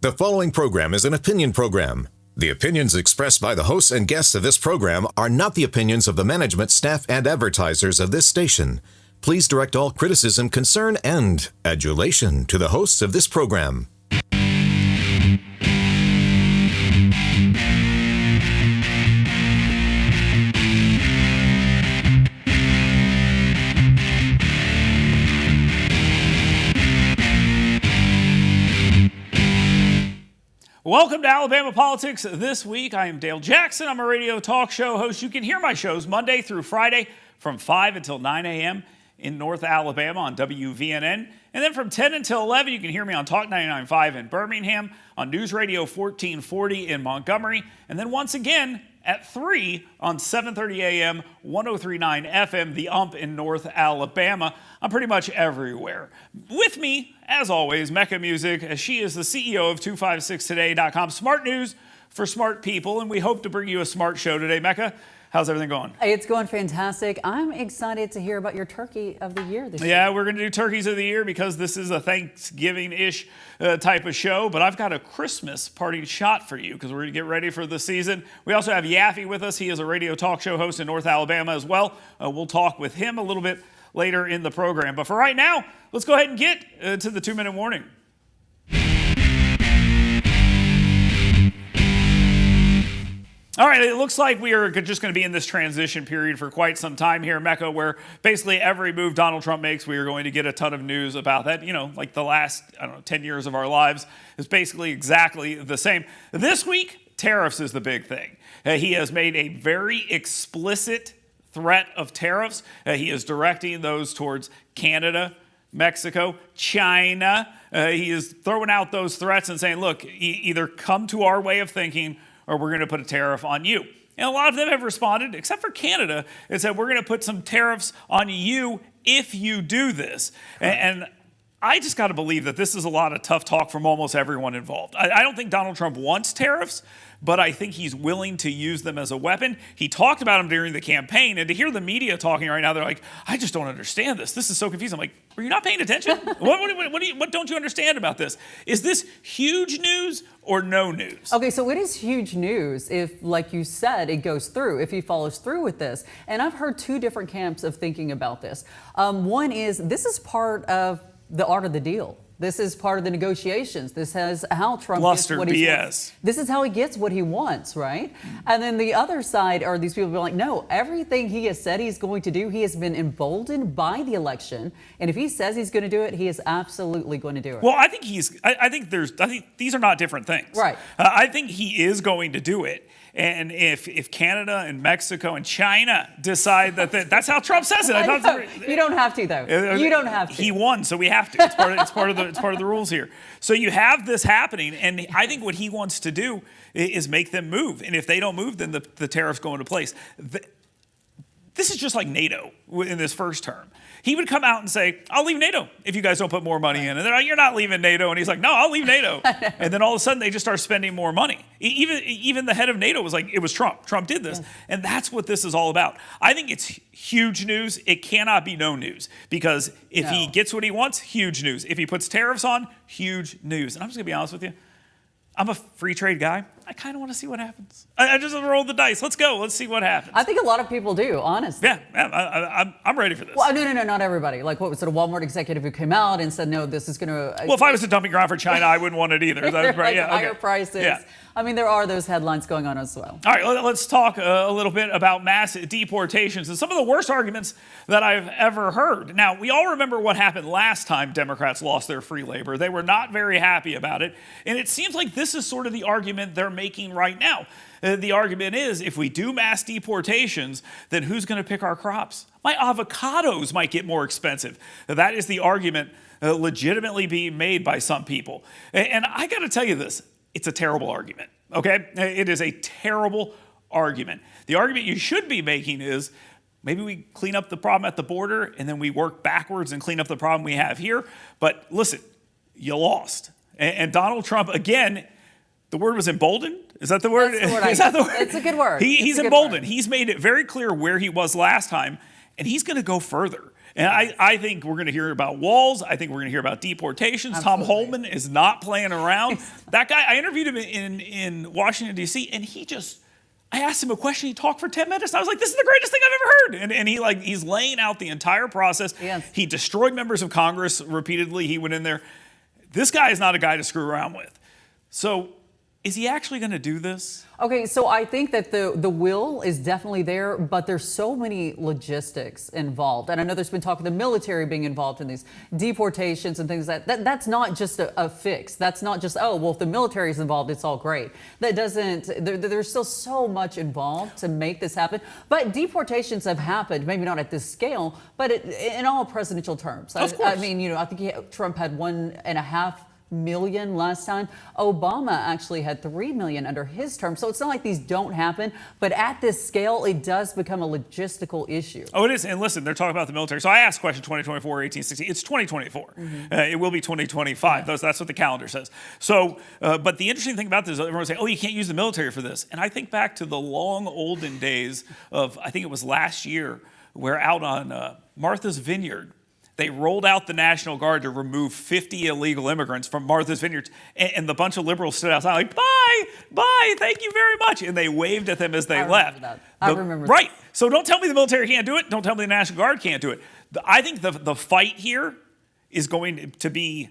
The following program is an opinion program. The opinions expressed by the hosts and guests of this program are not the opinions of the management, staff, and advertisers of this station. Please direct all criticism, concern, and adulation to the hosts of this program. Welcome to Alabama Politics This Week. I am Dale Jackson. I'm a radio talk show host. You can hear my shows Monday through Friday from 5 until 9 a.m. in North Alabama on WVNN. And then from 10 until 11, you can hear me on Talk 99.5 in Birmingham, on News Radio 1440 in Montgomery, and then once again at 3 on 7:30 a.m., 103.9 FM, The Ump in North Alabama. I'm pretty much everywhere. With me, as always, Mecca Musick, as she is the CEO of 256today.com. Smart news for smart people, and we hope to bring you a smart show today. Mecca, how's everything going? It's going fantastic. I'm excited to hear about your Turkey of the Year this year. Yeah, we're going to do Turkeys of the Year because this is a Thanksgiving-ish type of show, but I've got a Christmas party shot for you because we're going to get ready for the season. We also have Yaffe with us. He is a radio talk show host in North Alabama as well. We'll talk with him a little bit later in the program. But for right now, let's go ahead and get to the 2-minute warning. All right, it looks like we are just going to be in this transition period for quite some time here, Mecca, where basically every move Donald Trump makes, we are going to get a ton of news about that. You know, like the last, 10 years of our lives is basically exactly the same. This week, tariffs is the big thing. He has made a very explicit threat of tariffs. He is directing those towards Canada, Mexico, China. He is throwing out those threats and saying, look, either come to our way of thinking or we're going to put a tariff on you. And a lot of them have responded, except for Canada, and said, we're going to put some tariffs on you if you do this. And I just got to believe that this is a lot of tough talk from almost everyone involved. I don't think Donald Trump wants tariffs, but I think he's willing to use them as a weapon. He talked about them during the campaign, and to hear the media talking right now, they're like, I just don't understand this. This is so confusing. I'm like, are you not paying attention? What don't you understand about this? Is this huge news or no news? Okay, so it is huge news if, like you said, it goes through, if he follows through with this. And I've heard two different camps of thinking about this. One is this is part of the art of the deal. This is part of the negotiations. This is how Trump gets what he wants. This is how he gets what he wants, right? And then the other side are these people who are like, no, everything he has said he's going to do, he has been emboldened by the election. And if he says he's going to do it, he is absolutely going to do it. Well, I think I think these are not different things. Right. I think he is going to do it. And if Canada and Mexico and China decide that's how Trump says it. You don't have to, though. You don't have to. He won, so we have to. It's part of the rules here. So you have this happening, and I think what he wants to do is make them move. And if they don't move, then the tariffs go into place. This is just like NATO in this first term. He would come out and say, I'll leave NATO if you guys don't put more money in. And they're like, you're not leaving NATO. And he's like, no, I'll leave NATO. And then all of a sudden they just start spending more money. Even the head of NATO was like, it was Trump. Trump did this. Yes. And that's what this is all about. I think it's huge news. It cannot be no news. Because if he gets what he wants, huge news. If he puts tariffs on, huge news. And I'm just going to be honest with you. I'm a free trade guy. I kind of want to see what happens. I just roll the dice. Let's go. Let's see what happens. I think a lot of people do, honestly. Yeah, I'm ready for this. Well, no, not everybody. Like, what was it, a Walmart executive who came out and said, no, this is going to... Well, if I was a dumping ground for China, I wouldn't want it either. Higher prices. Yeah. I mean, there are those headlines going on as well. All right, let's talk a little bit about mass deportations and some of the worst arguments that I've ever heard. Now, we all remember what happened last time Democrats lost their free labor. They were not very happy about it. And it seems like this is sort of the argument they're making right now. The argument is, if we do mass deportations, then who's going to pick our crops? My avocados might get more expensive. That is the argument legitimately being made by some people. And I got to tell you this. It's a terrible argument, okay? It is a terrible argument. The argument you should be making is maybe we clean up the problem at the border and then we work backwards and clean up the problem we have here. But listen, you lost. And Donald Trump, again, the word was emboldened. Is that the word? Is that the word? It's a good word. He's emboldened. He's made it very clear where he was last time, and he's going to go further. And I think we're going to hear about walls. I think we're going to hear about deportations. Absolutely. Tom Holman is not playing around. That guy, I interviewed him in Washington, D.C., and I asked him a question. He talked for 10 minutes. And I was like, this is the greatest thing I've ever heard. And he's laying out the entire process. Yes. He destroyed members of Congress repeatedly. He went in there. This guy is not a guy to screw around with. So is he actually going to do this? Okay, so I think that the will is definitely there, but there's so many logistics involved. And I know there's been talk of the military being involved in these deportations and things that's not just a fix. That's not just, oh, well, if the military is involved, it's all great. That doesn't, there's still so much involved to make this happen. But deportations have happened, maybe not at this scale, but in all presidential terms. Of course. I mean, I think Trump had 1.5 million last time. Obama actually had 3 million under his term. So it's not like these don't happen, but at this scale, it does become a logistical issue. Oh, it is. And listen, they're talking about the military. So I asked question 2024 or 1860. It's 2024. It will be 2025. That's what the calendar says. So, but the interesting thing about this is everyone's saying, oh, you can't use the military for this. And I think back to the long olden days of, I think it was last year, where out on Martha's Vineyard, they rolled out the National Guard to remove 50 illegal immigrants from Martha's Vineyard. And the bunch of liberals stood outside like, bye, thank you very much. And they waved at them as they left. I remember that. Right. So don't tell me the military can't do it. Don't tell me the National Guard can't do it. I think the fight here is going to be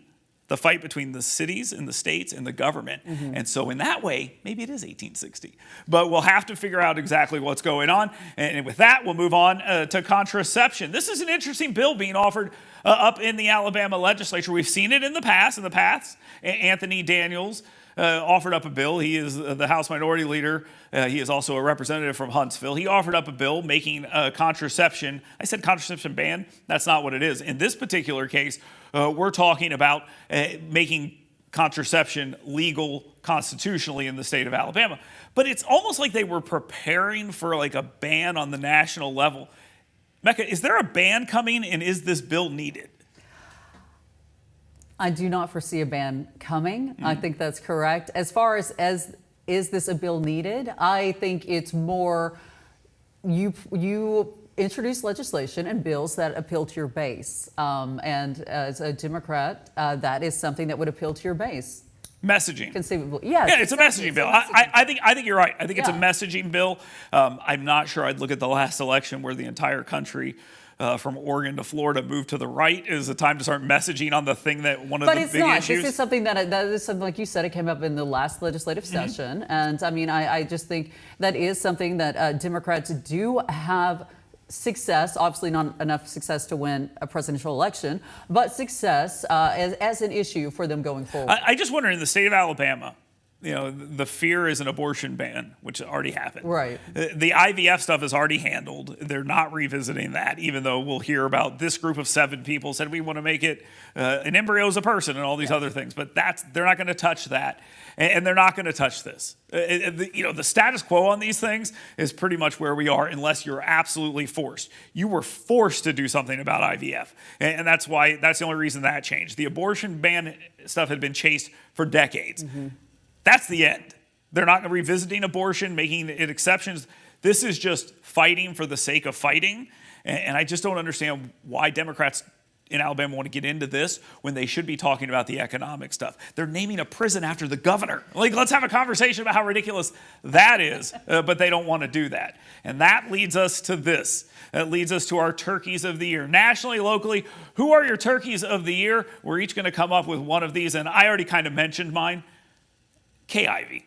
the fight between the cities and the states and the government. And so in that way, maybe it is 1860. But we'll have to figure out exactly what's going on. And with that, we'll move on to contraception. This is an interesting bill being offered up in the Alabama legislature. We've seen it in the past. Anthony Daniels offered up a bill. He is the House Minority Leader. He is also a representative from Huntsville. He offered up a bill making contraception. I said contraception ban. That's not what it is. In this particular case, we're talking about making contraception legal constitutionally in the state of Alabama. But it's almost like they were preparing for like a ban on the national level. Mecca, is there a ban coming, and is this bill needed? I do not foresee a ban coming. I think that's correct. As far as is this a bill needed? I think it's more you introduce legislation and bills that appeal to your base. And as a Democrat, that is something that would appeal to your base. Messaging. Conceivably. Yes, Yeah, it's a messaging bill. I think you're right. I think it's a Yeah. messaging bill. I'm not sure I'd look at the last election where the entire country from Oregon to Florida moved to the right is the time to start messaging on the thing that one of the big issues. But it's not. This is something that is something, like you said, it came up in the last legislative session. And I mean, I just think that is something that Democrats do have success, obviously not enough success to win a presidential election, but success as an issue for them going forward. I just wonder, in the state of Alabama, the fear is an abortion ban, which already happened. Right. The IVF stuff is already handled. They're not revisiting that, even though we'll hear about this group of 7 people said we want to make it an embryo is a person and all these other things. But they're not going to touch that, and they're not going to touch this. The status quo on these things is pretty much where we are, unless you're absolutely forced. You were forced to do something about IVF, and that's the only reason that changed. The abortion ban stuff had been chased for decades. That's the end. They're not revisiting abortion, making it exceptions. This is just fighting for the sake of fighting. And I just don't understand why Democrats in Alabama want to get into this when they should be talking about the economic stuff. They're naming a prison after the governor. Like, let's have a conversation about how ridiculous that is. But they don't want to do that. And that leads us to this. That leads us to our turkeys of the year. Nationally, locally, who are your turkeys of the year? We're each going to come up with one of these. And I already kind of mentioned mine. Kay Ivey,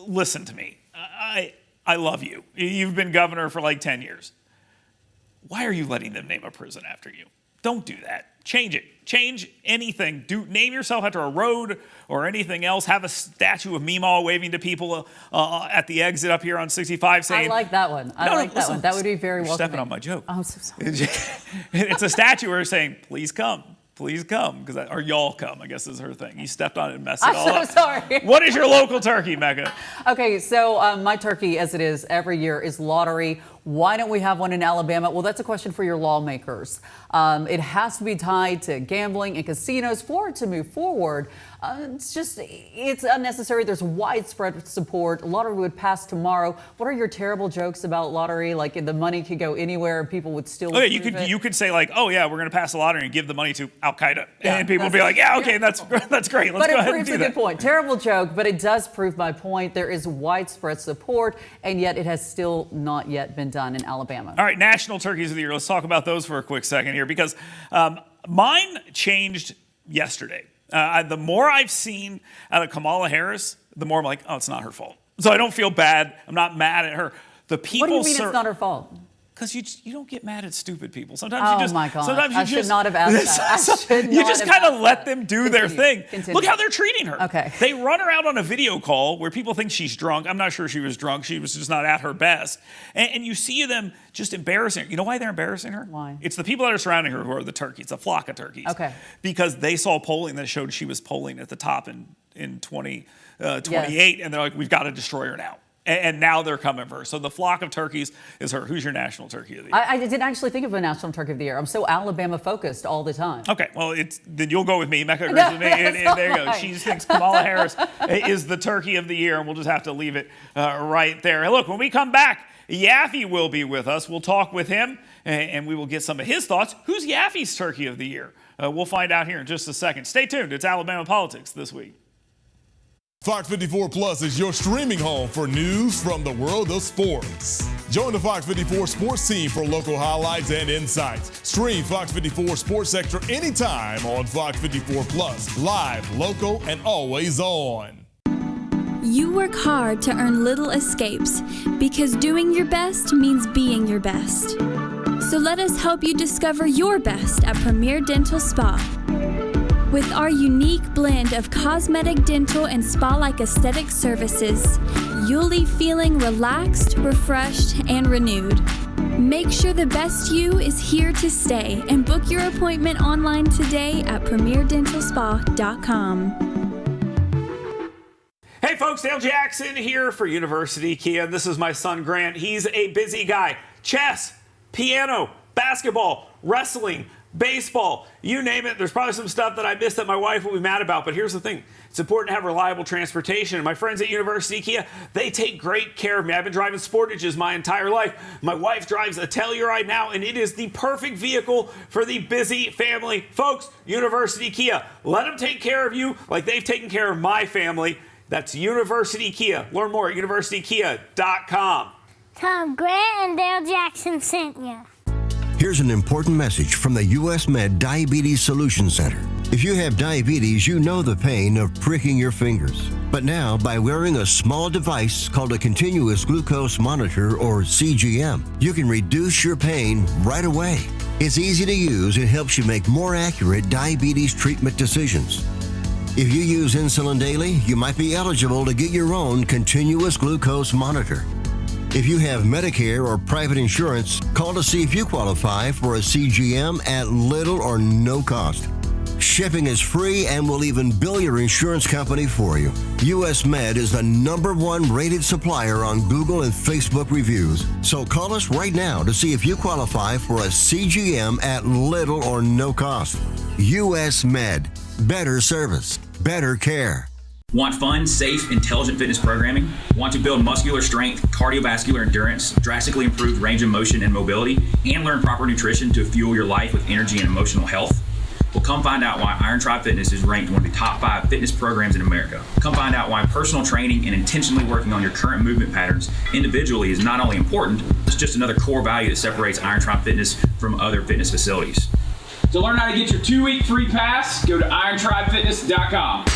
listen to me. I love you. You've been governor for like 10 years. Why are you letting them name a prison after you? Don't do that. Change it. Change anything. Name yourself after a road or anything else. Have a statue of Meemaw waving to people at the exit up here on 65 saying... I like that one. I like that one. That would be very welcoming. Stepping on my joke. Oh, I'm so sorry. It's a statue where it's saying, please come. Please come, or y'all come, I guess is her thing. You stepped on it and messed it all up. I'm so sorry. What is your local turkey, Mecca? Okay, so my turkey, as it is every year, is lottery Why don't we have one in Alabama? Well, that's a question for your lawmakers. It has to be tied to gambling and casinos for it to move forward. It's unnecessary. There's widespread support. Lottery would pass tomorrow. What are your terrible jokes about lottery? Like the money could go anywhere and people would still. Oh, yeah, you could say like, oh yeah, we're going to pass a lottery and give the money to Al Qaeda, and people would be like, yeah, okay, that's great. Let's go ahead and do that. But it proves a good point. Terrible joke, but it does prove my point. There is widespread support, and yet it has still not yet been done in Alabama. All right, national turkeys of the year. Let's talk about those for a quick second here, because mine changed yesterday. The more I've seen out of Kamala Harris, the more I'm like, oh, it's not her fault. So I don't feel bad. I'm not mad at her. The people. What do you mean it's not her fault? Because you don't get mad at stupid people. Sometimes you just. My God. Sometimes you I should not have asked that. You just kind of let them do their thing. Continue. Look how they're treating her. Okay. They run her out on a video call where people think she's drunk. I'm not sure she was drunk. She was just not at her best. And you see them just embarrassing her. You know why they're embarrassing her? Why? It's the people that are surrounding her who are the turkeys, a flock of turkeys. Okay. Because they saw polling that showed she was polling at the top in 2028, and they're like, we've got to destroy her now. And now they're coming for her. So the flock of turkeys is her. Who's your national turkey of the year? I didn't actually think of a national turkey of the year. I'm so Alabama focused all the time. Okay, well, then you'll go with me. Mecca agrees with me. And there you go. She thinks Kamala Harris is the turkey of the year, and we'll just have to leave it right there. Look, when we come back, Yaffe will be with us. We'll talk with him, and we will get some of his thoughts. Who's Yaffe's turkey of the year? We'll find out here in just a second. Stay tuned. It's Alabama Politics This Week. Fox 54 Plus is your streaming home for news from the world of sports. Join the Fox 54 sports team for local highlights and insights. Stream Fox 54 Sports Extra anytime on Fox 54 Plus, live, local, and always on. You work hard to earn little escapes because doing your best means being your best. So let us help you discover your best at Premier Dental Spa. With our unique blend of cosmetic, dental, and spa-like aesthetic services, you'll leave feeling relaxed, refreshed, and renewed. Make sure the best you is here to stay and book your appointment online today at premierdentalspa.com. Hey folks, Dale Jackson here for University Kia. This is my son Grant. He's a busy guy. Chess, piano, basketball, wrestling, baseball, you name it. There's probably some stuff that I missed that my wife will be mad about, but here's the thing. It's important to have reliable transportation. And my friends at University Kia, they take great care of me. I've been driving Sportages my entire life. My wife drives a Telluride now, and it is the perfect vehicle for the busy family. Folks, University Kia, let them take care of you like they've taken care of my family. That's University Kia. Learn more at universitykia.com. Tom, Grant and Dale Jackson sent you. Here's an important message from the U.S. Med Diabetes Solution Center. If you have diabetes, you know the pain of pricking your fingers. But now, by wearing a small device called a continuous glucose monitor, or CGM, you can reduce your pain right away. It's easy to use and helps you make more accurate diabetes treatment decisions. If you use insulin daily, you might be eligible to get your own continuous glucose monitor. If you have Medicare or private insurance, call to see if you qualify for a CGM at little or no cost. Shipping is free and will even bill your insurance company for you. US Med is the #1 rated supplier on Google and Facebook reviews. So call us right now to see if you qualify for a CGM at little or no cost. US Med. Better service. Better care. Want fun, safe, intelligent fitness programming? Want to build muscular strength, cardiovascular endurance, drastically improve range of motion and mobility, and learn proper nutrition to fuel your life with energy and emotional health? Well, come find out why Iron Tribe Fitness is ranked one of the top 5 fitness programs in America. Come find out why personal training and intentionally working on your current movement patterns individually is not only important, it's just another core value that separates Iron Tribe Fitness from other fitness facilities. To learn how to get your 2-week free pass, go to irontribefitness.com.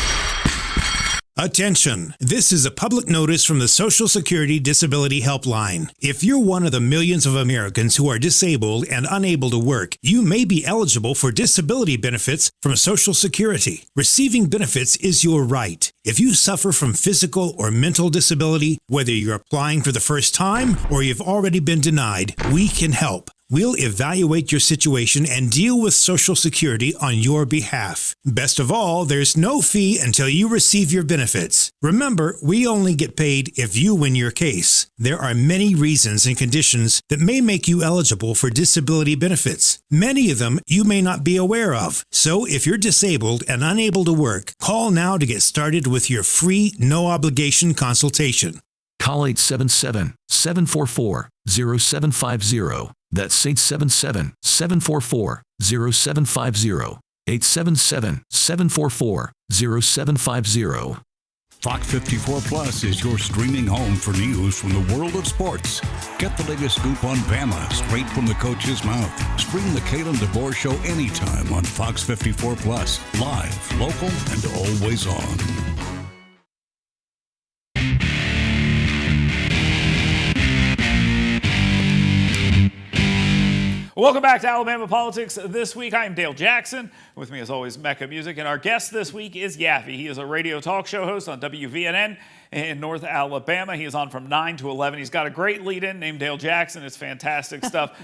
Attention! This is a public notice from the Social Security Disability Helpline. If you're one of the millions of Americans who are disabled and unable to work, you may be eligible for disability benefits from Social Security. Receiving benefits is your right. If you suffer from physical or mental disability, whether you're applying for the first time or you've already been denied, we can help. We'll evaluate your situation and deal with Social Security on your behalf. Best of all, there's no fee until you receive your benefits. Remember, we only get paid if you win your case. There are many reasons and conditions that may make you eligible for disability benefits. Many of them you may not be aware of. So if you're disabled and unable to work, call now to get started with your free, no-obligation consultation. Call 877-744-0750. That's 877-744-0750. 877-744-0750. Fox 54 Plus is your streaming home for news from the world of sports. Get the latest scoop on Bama straight from the coach's mouth. Stream the Kalen DeBoer Show anytime on Fox 54 Plus. Live, local, and always on. Welcome back to Alabama Politics This Week. I am Dale Jackson. With me, as always, Mecca Musick. And our guest this week is Yaffe. He is a radio talk show host on WVNN in North Alabama. He is on from 9 to 11. He's got a great lead-in named Dale Jackson. It's fantastic stuff.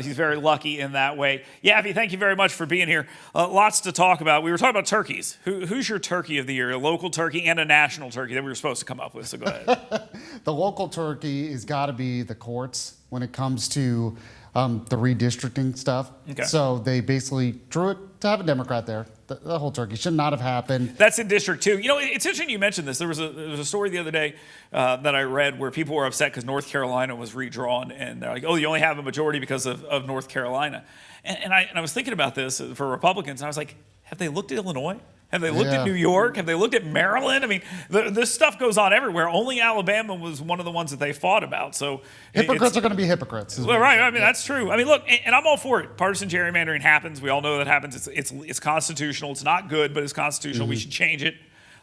He's very lucky in that way. Yaffe, thank you very much for being here. Lots to talk about. We were talking about turkeys. Who's your turkey of the year? A local turkey and a national turkey that we were supposed to come up with, so go ahead. The local turkey has got to be the courts when it comes to the redistricting stuff. Okay. So they basically drew it to have a Democrat there. The whole turkey should not have happened. That's in District 2. You know, it's interesting you mentioned this. There was a story the other day that I read where people were upset because North Carolina was redrawn, and they're like, oh, you only have a majority because of North Carolina. And I was thinking about this for Republicans, and I was like, have they looked at Illinois? Have they looked at New York? Have they looked at Maryland? I mean, this stuff goes on everywhere. Only Alabama was one of the ones that they fought about. So hypocrites are going to be hypocrites. Well, right. I mean, that's true. I mean, look, and I'm all for it. Partisan gerrymandering happens. We all know that happens. It's constitutional. It's not good, but it's constitutional. We should change it.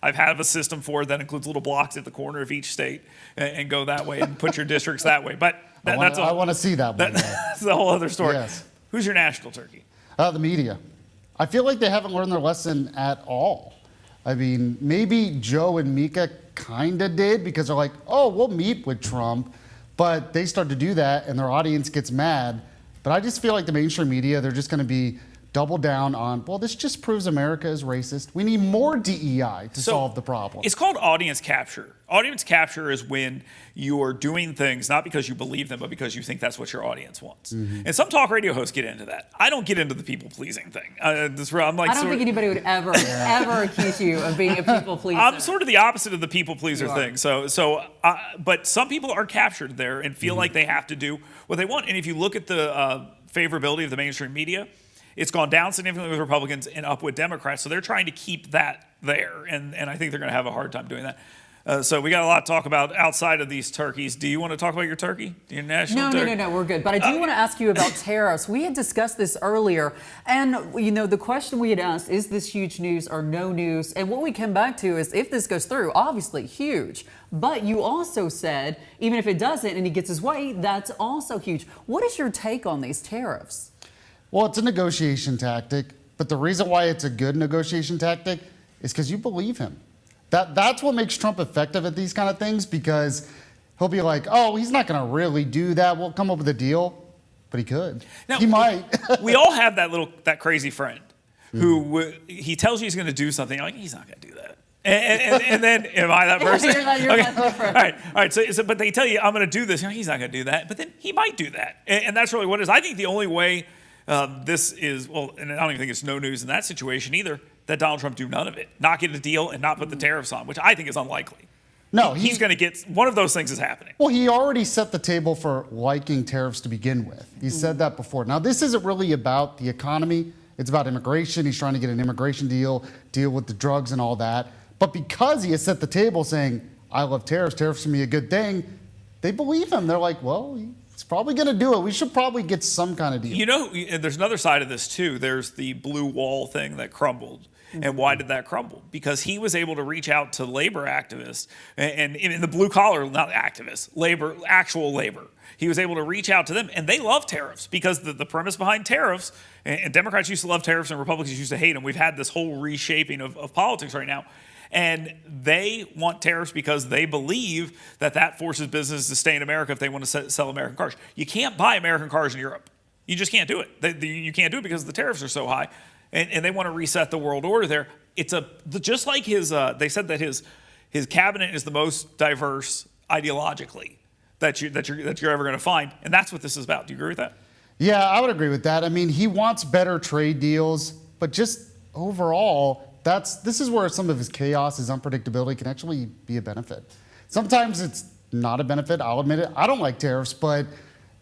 I've had a system for it that includes little blocks at the corner of each state and go that way and put your districts that way. But I want to see that one. That's a whole other story. Yes. Who's your national turkey? The media. I feel like they haven't learned their lesson at all. I mean, maybe Joe and Mika kind of did because they're like, oh, we'll meet with Trump. But they start to do that and their audience gets mad. But I just feel like the mainstream media, they're just going to be double down on, well, this just proves America is racist. We need more DEI to solve the problem. It's called audience capture. Audience capture is when you're doing things not because you believe them, but because you think that's what your audience wants. And some talk radio hosts get into that. I don't get into the people-pleasing thing. I'm like, I don't think anybody would ever accuse you of being a people-pleaser. I'm sort of the opposite of the people-pleaser thing. But some people are captured there and feel like they have to do what they want. And if you look at the favorability of the mainstream media, it's gone down significantly with Republicans and up with Democrats. So they're trying to keep that there. And I think they're going to have a hard time doing that. So we got a lot to talk about outside of these turkeys. Do you want to talk about your turkey? Your national turkey? No, we're good. But I do want to ask you about tariffs. We had discussed this earlier. And, you know, the question we had asked, is this huge news or no news? And what we came back to is if this goes through, obviously huge. But you also said, even if it doesn't and he gets his way, that's also huge. What is your take on these tariffs? Well, it's a negotiation tactic. But the reason why it's a good negotiation tactic is because you believe him. That's what makes Trump effective at these kind of things, because he'll be like, oh, he's not going to really do that. We'll come up with a deal. But he could. Now, he might. We all have that crazy friend who he tells you he's going to do something. You're like, he's not going to do that. And then, am I that person? You're that friend. All right. So, but they tell you, I'm going to do this. You're like, he's not going to do that. But then he might do that. And that's really what it is. I think the only way this is, well, and I don't even think it's no news in that situation either, that Donald Trump do none of it, not get a deal and not put the tariffs on, which I think is unlikely. No, he's going to get one of those things is happening. Well, he already set the table for liking tariffs to begin with. He said that before. Now, this isn't really about the economy. It's about immigration. He's trying to get an immigration deal with the drugs and all that. But because he has set the table saying, I love tariffs, tariffs can be a good thing, they believe him. They're like, well, he's probably going to do it. We should probably get some kind of deal. You know, there's another side of this, too. There's the blue wall thing that crumbled. And why did that crumble? Because he was able to reach out to labor activists and in the blue collar, not activists, actual labor. He was able to reach out to them, and they love tariffs because the premise behind tariffs, and Democrats used to love tariffs and Republicans used to hate them. We've had this whole reshaping of politics right now. And they want tariffs because they believe that forces businesses to stay in America if they want to sell American cars. You can't buy American cars in Europe. You just can't do it. You can't do it because the tariffs are so high, and they want to reset the world order there. It's just like his. They said that his cabinet is the most diverse ideologically that you're ever going to find, and that's what this is about. Do you agree with that? Yeah, I would agree with that. I mean, he wants better trade deals, but just overall, this is where some of his chaos, his unpredictability can actually be a benefit. Sometimes it's not a benefit. I'll admit it. I don't like tariffs, but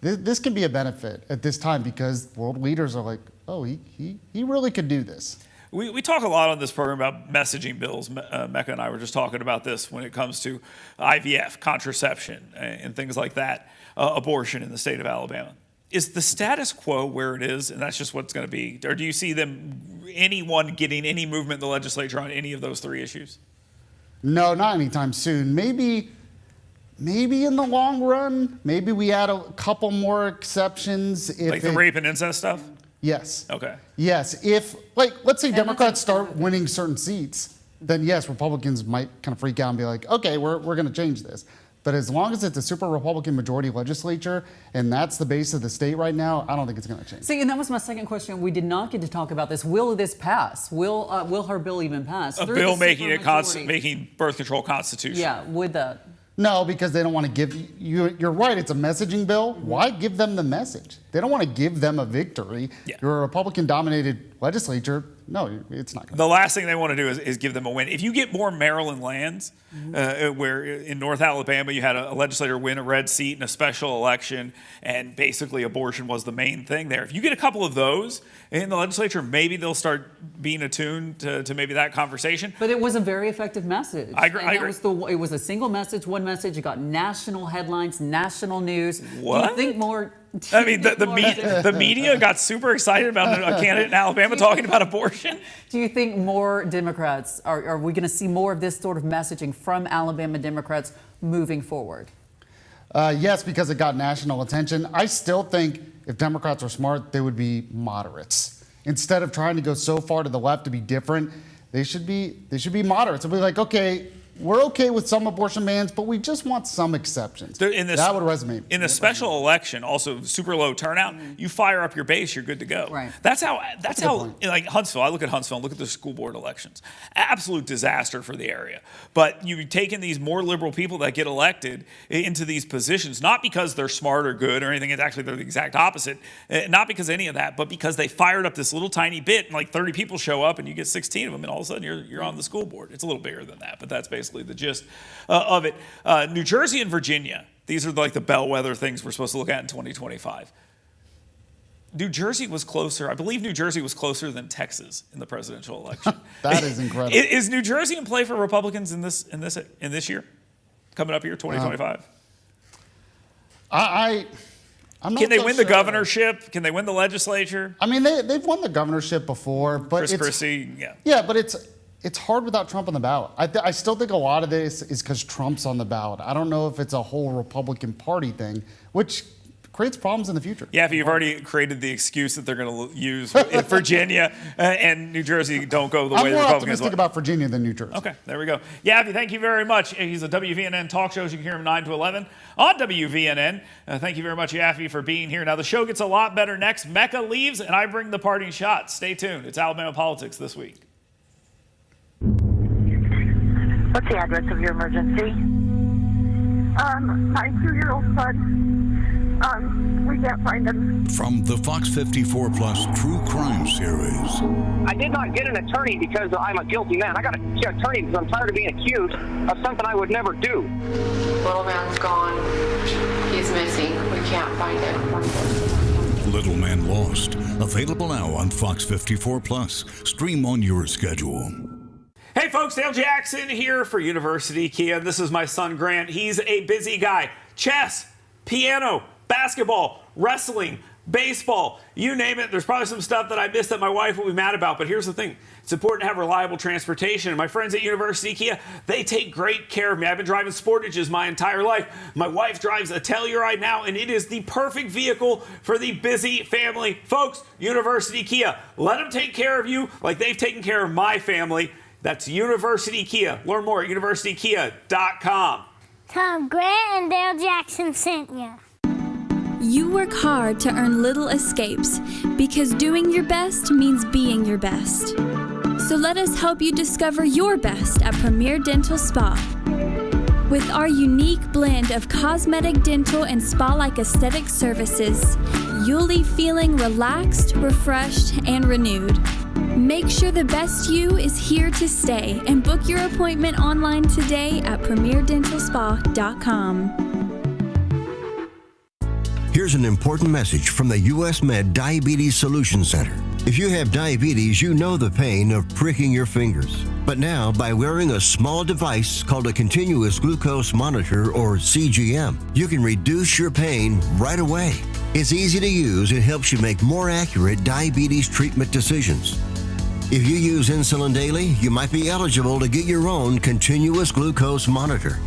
this can be a benefit at this time because world leaders are like, oh, he really could do this. We talk a lot on this program about messaging bills. Mecca and I were just talking about this when it comes to IVF, contraception, and things like that, abortion in the state of Alabama. Is the status quo where it is, and that's just what it's going to be? Or do you see anyone getting any movement in the legislature on any of those three issues? No, not anytime soon. Maybe in the long run, maybe we add a couple more exceptions. Like the rape and incest stuff? Yes. Okay. Yes. If, let's say Democrats start winning certain seats, then yes, Republicans might kind of freak out and be like, okay, we're going to change this. But as long as it's a super Republican majority legislature, and that's the base of the state right now, I don't think it's going to change. See, and that was my second question. We did not get to talk about this. Will this pass? Will her bill even pass? A bill making birth control constitutional. Yeah, would that? No, because they don't want to give you. You're right. It's a messaging bill. Why give them the message? They don't want to give them a victory. Yeah. You're a Republican-dominated legislature. No, it's not going to. The last thing they want to do is give them a win. If you get more Maryland lands, where in North Alabama you had a legislator win a red seat in a special election, and basically abortion was the main thing there. If you get a couple of those in the legislature, maybe they'll start being attuned to maybe that conversation. But it was a very effective message. I agree. It was a single message, one message. It got national headlines, national news. What? Do you think more? I mean, the media got super excited about a candidate in Alabama talking about abortion. Do you think more Democrats, are we going to see more of this sort of messaging from Alabama Democrats moving forward? Yes, because it got national attention. I still think if Democrats are smart, they would be moderates. Instead of trying to go so far to the left to be different, they should be moderates. They'll be like, okay, we're okay with some abortion bans, but we just want some exceptions. That would resonate. In a special election, also super low turnout, you fire up your base, you're good to go. Right. That's how like Huntsville, I look at Huntsville and look at the school board elections. Absolute disaster for the area. But you've taken these more liberal people that get elected into these positions, not because they're smart or good or anything. It's actually they're the exact opposite. Not because of any of that, but because they fired up this little tiny bit and like 30 people show up and you get 16 of them and all of a sudden you're on the school board. It's a little bigger than that, but that's basically the gist of it. New Jersey and Virginia, these are like the bellwether things we're supposed to look at in 2025. New Jersey was closer. I believe New Jersey was closer than Texas in the presidential election. That is incredible. Is New Jersey in play for Republicans in this year, coming up here, 2025? I'm not Can they so win the sure. governorship? Can they win the legislature? I mean, they've won the governorship before, but Chris Christie, yeah. Yeah, but it's hard without Trump on the ballot. I still think a lot of this is because Trump's on the ballot. I don't know if it's a whole Republican Party thing, which creates problems in the future. Yeah, if you've already created the excuse that they're going to use if Virginia and New Jersey don't go the way the I'm more Republicans optimistic want. about Virginia than New Jersey. Okay, there we go. Yaffee, thank you very much. He's a WVNN talk shows. You can hear him 9 to 11 on WVNN. Thank you very much, Yaffee, for being here. Now, the show gets a lot better next. Mecca leaves, and I bring the parting shot. Stay tuned. It's Alabama Politics This Week. What's the address of your emergency? My 2-year-old son, we can't find him. From the Fox 54 Plus True Crime Series. I did not get an attorney because I'm a guilty man. I got an attorney because I'm tired of being accused of something I would never do. Little man's gone. He's missing. We can't find him. Little Man Lost. Available now on Fox 54 Plus. Stream on your schedule. Hey folks, Dale Jackson here for University Kia. This is my son Grant. He's a busy guy. Chess, piano, basketball, wrestling, baseball, you name it. There's probably some stuff that I missed that my wife will be mad about, but here's the thing. It's important to have reliable transportation. And my friends at University Kia, they take great care of me. I've been driving Sportages my entire life. My wife drives a Telluride now, and it is the perfect vehicle for the busy family. Folks, University Kia, let them take care of you like they've taken care of my family. That's University Kia. Learn more at universitykia.com. Tom Grant and Dale Jackson sent you. You work hard to earn little escapes because doing your best means being your best. So let us help you discover your best at Premier Dental Spa. With our unique blend of cosmetic, dental, and spa-like aesthetic services, you'll leave feeling relaxed, refreshed, and renewed. Make sure the best you is here to stay and book your appointment online today at premierdentalspa.com. Here's an important message from the U.S. Med Diabetes Solution Center. If you have diabetes, you know the pain of pricking your fingers. But now, by wearing a small device called a continuous glucose monitor, or CGM, you can reduce your pain right away. It's easy to use and helps you make more accurate diabetes treatment decisions. If you use insulin daily, you might be eligible to get your own continuous glucose monitor.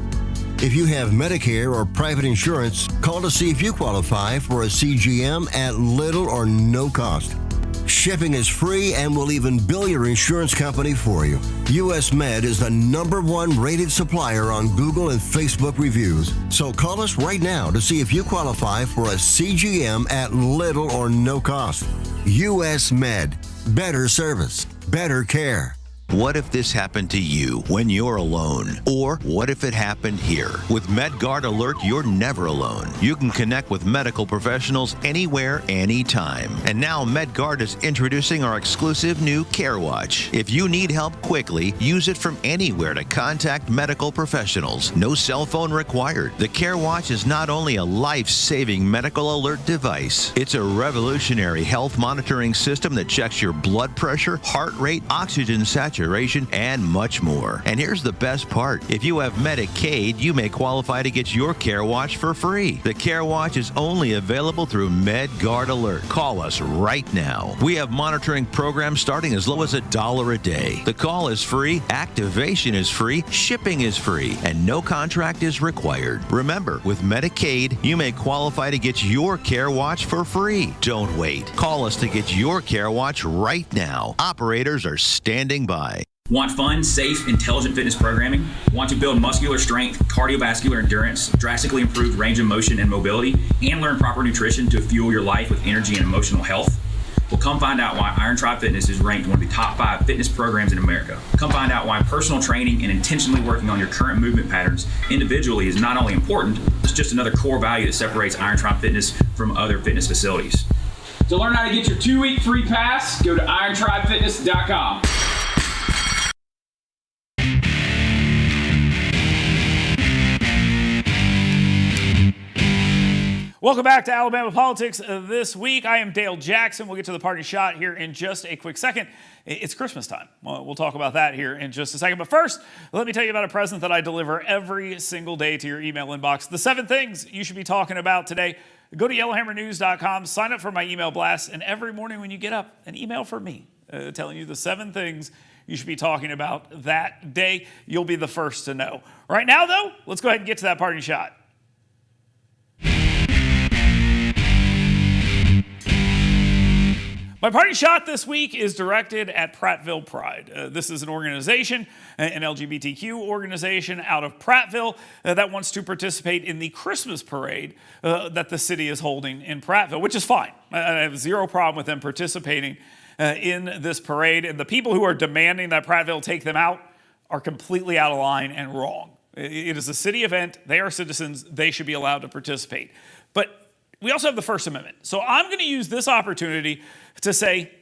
If you have Medicare or private insurance, call to see if you qualify for a CGM at little or no cost. Shipping is free and will even bill your insurance company for you. US Med is the #1 rated supplier on Google and Facebook reviews. So call us right now to see if you qualify for a CGM at little or no cost. US Med. Better service. Better care. What if this happened to you when you're alone? Or what if it happened here? With MedGuard Alert, you're never alone. You can connect with medical professionals anywhere, anytime. And now MedGuard is introducing our exclusive new Care Watch. If you need help quickly, use it from anywhere to contact medical professionals. No cell phone required. The Care Watch is not only a life-saving medical alert device, it's a revolutionary health monitoring system that checks your blood pressure, heart rate, oxygen saturation, and much more. And here's the best part. If you have Medicaid, you may qualify to get your Care Watch for free. The Care Watch is only available through MedGuard Alert. Call us right now. We have monitoring programs starting as low as $1 a day. The call is free, activation is free, shipping is free, and no contract is required. Remember, with Medicaid, you may qualify to get your Care Watch for free. Don't wait. Call us to get your Care Watch right now. Operators are standing by. Want fun, safe, intelligent fitness programming? Want to build muscular strength, cardiovascular endurance, drastically improve range of motion and mobility, and learn proper nutrition to fuel your life with energy and emotional health? Well, come find out why Iron Tribe Fitness is ranked one of the top 5 fitness programs in America. Come find out why personal training and intentionally working on your current movement patterns individually is not only important, it's just another core value that separates Iron Tribe Fitness from other fitness facilities. To learn how to get your 2-week free pass, go to irontribefitness.com. Welcome back to Alabama Politics this week. I am Dale Jackson. We'll get to the party shot here in just a quick second. It's Christmas time. We'll talk about that here in just a second. But first, let me tell you about a present that I deliver every single day to your email inbox. The 7 things you should be talking about today. Go to yellowhammernews.com, sign up for my email blast, and every morning when you get up, an email from me telling you the 7 things you should be talking about that day. You'll be the first to know. Right now, though, let's go ahead and get to that party shot. My party shot this week is directed at Prattville Pride. This is an organization, an LGBTQ organization out of Prattville that wants to participate in the Christmas parade that the city is holding in Prattville, which is fine. I have zero problem with them participating in this parade. And the people who are demanding that Prattville take them out are completely out of line and wrong. It is a city event. They are citizens. They should be allowed to participate. But we also have the First Amendment. So I'm going to use this opportunity to say,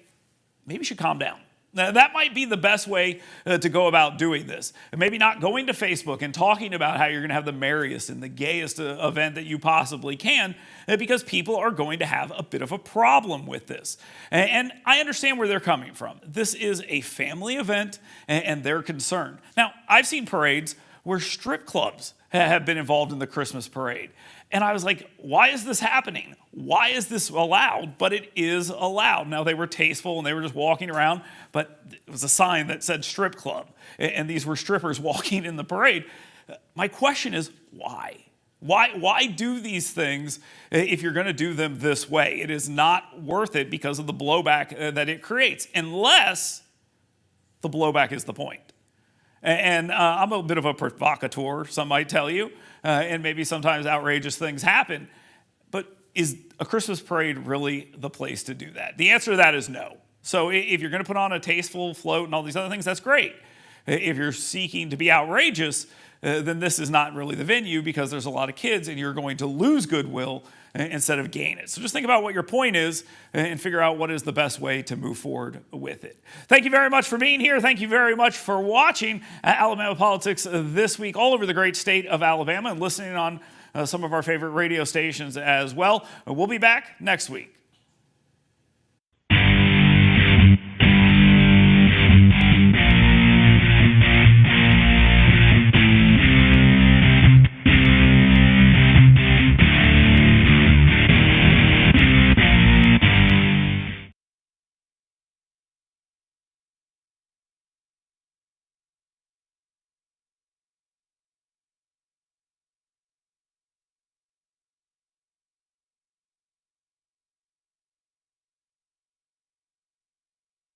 maybe you should calm down. Now, that might be the best way to go about doing this. And maybe not going to Facebook and talking about how you're going to have the merriest and the gayest event that you possibly can, because people are going to have a bit of a problem with this. And I understand where they're coming from. This is a family event, and they're concerned. Now, I've seen parades where strip clubs have been involved in the Christmas parade. And I was like, why is this happening? Why is this allowed? But it is allowed. Now, they were tasteful and they were just walking around, but it was a sign that said strip club. And these were strippers walking in the parade. My question is, why? Why do these things if you're going to do them this way? It is not worth it because of the blowback that it creates, unless the blowback is the point. And I'm a bit of a provocateur, some might tell you, and maybe sometimes outrageous things happen. But is a Christmas parade really the place to do that? The answer to that is no. So if you're going to put on a tasteful float and all these other things, that's great. If you're seeking to be outrageous, then this is not really the venue because there's a lot of kids and you're going to lose goodwill instead of gain it. So just think about what your point is and figure out what is the best way to move forward with it. Thank you very much for being here. Thank you very much for watching Alabama Politics this week all over the great state of Alabama and listening on some of our favorite radio stations as well. We'll be back next week.